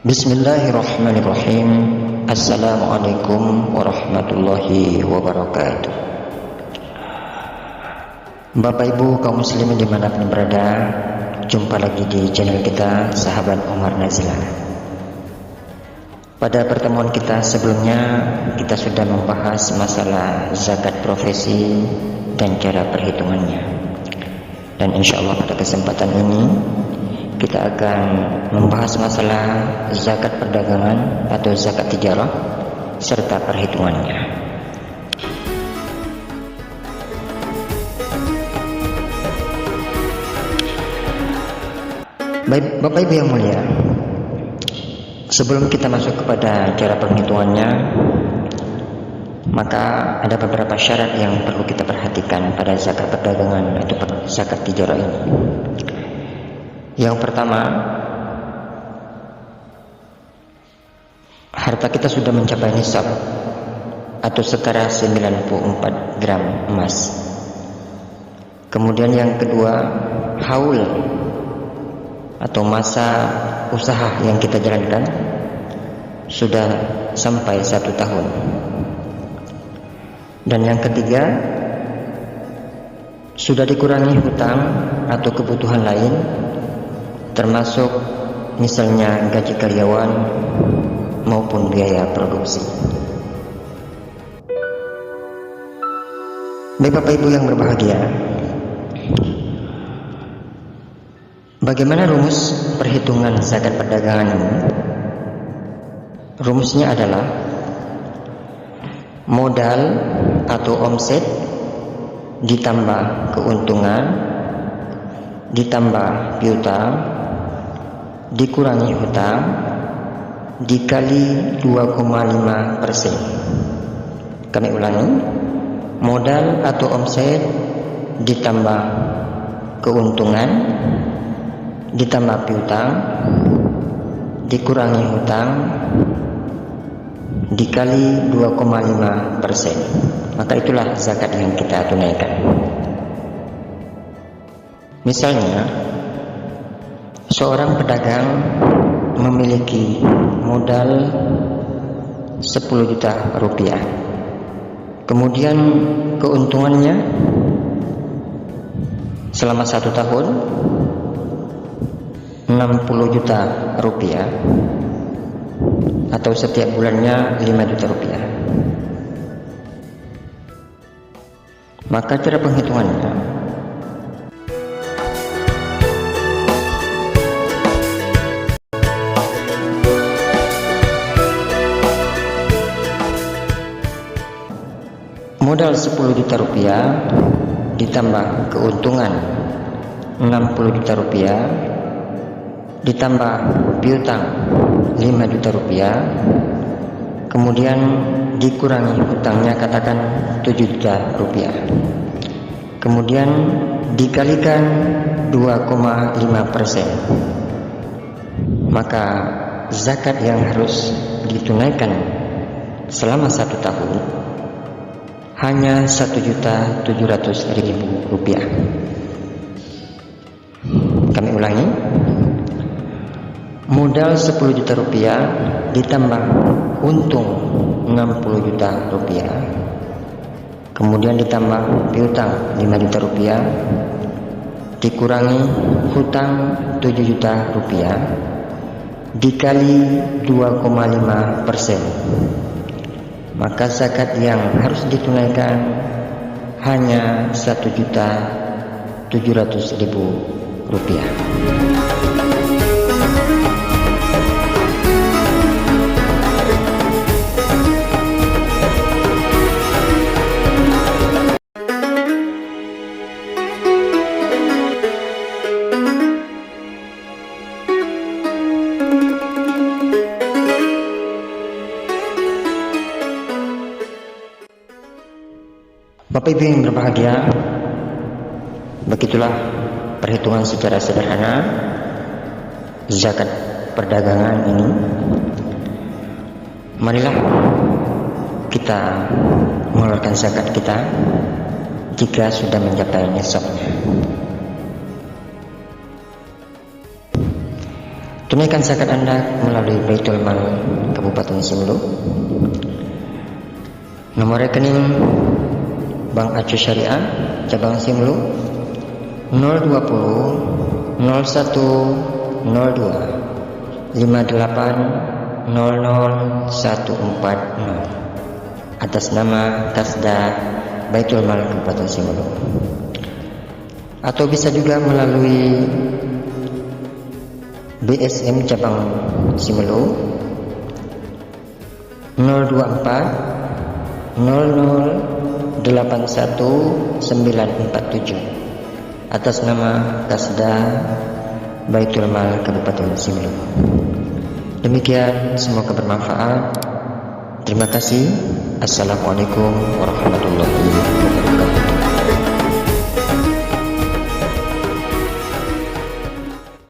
Bismillahirrahmanirrahim. Assalamualaikum warahmatullahi wabarakatuh. Bapak Ibu kaum muslimin dimanapun berada, jumpa lagi di channel kita Sahabat Umar Nazila. Pada pertemuan kita sebelumnya, kita sudah membahas masalah zakat profesi dan cara perhitungannya. Dan insya Allah pada kesempatan ini kita akan membahas masalah zakat perdagangan atau zakat tijarah serta perhitungannya. Baik, Bapak Ibu yang mulia, sebelum kita masuk kepada cara perhitungannya, maka ada beberapa syarat yang perlu kita perhatikan pada zakat perdagangan atau zakat tijarah ini. Yang pertama, harta kita sudah mencapai nisab atau setara 94 gram emas. Kemudian yang kedua, haul atau masa usaha yang kita jalankan sudah sampai 1 tahun. Dan yang ketiga, sudah dikurangi hutang atau kebutuhan lain, termasuk misalnya gaji karyawan maupun biaya produksi. Baik Bapak Ibu yang berbahagia, bagaimana rumus perhitungan zakat perdagangan ini? Rumusnya adalah modal atau omset ditambah keuntungan ditambah piutang dikurangi hutang dikali 2,5%. Kami ulangi, modal atau omset ditambah keuntungan ditambah piutang dikurangi hutang dikali 2,5%. Maka itulah zakat yang kita tunaikan. Misalnya, seorang pedagang memiliki modal 10 juta rupiah. Kemudian keuntungannya selama 1 tahun 60 juta rupiah, atau setiap bulannya 5 juta rupiah. Maka cara penghitungannya, modal 10 juta rupiah ditambah keuntungan 60 juta rupiah ditambah piutang 5 juta rupiah, kemudian dikurangi hutangnya katakan 7 juta rupiah, kemudian dikalikan 2,5%, maka zakat yang harus ditunaikan selama 1 tahun hanya 1.700.000 rupiah. Kami ulangi, modal 10 juta rupiah ditambah untung 60 juta rupiah, kemudian ditambah piutang 5 juta rupiah, dikurangi hutang 7 juta rupiah, dikali 2,5%. Maka zakat yang harus ditunaikan hanya 1.700.000 rupiah. Bapak Ibu yang berbahagia, begitulah perhitungan secara sederhana zakat perdagangan ini. Marilah kita mengeluarkan zakat kita jika sudah mencapai nisabnya. Tunaikan zakat Anda melalui Baitul Mal Kabupaten Simelu. Nomor rekening Bank Acu Syariah Cabang Simelu 020 01 02 58 00 140 atas nama Kasda Baitul Mal Kabupaten Simelu, atau bisa juga melalui BSM Cabang Simelu 024 00 81 947 atas nama Kasda Baitul Mal Kabupaten Simelu. Demikian, semoga bermanfaat. Terima kasih. Assalamualaikum warahmatullahi wabarakatuh.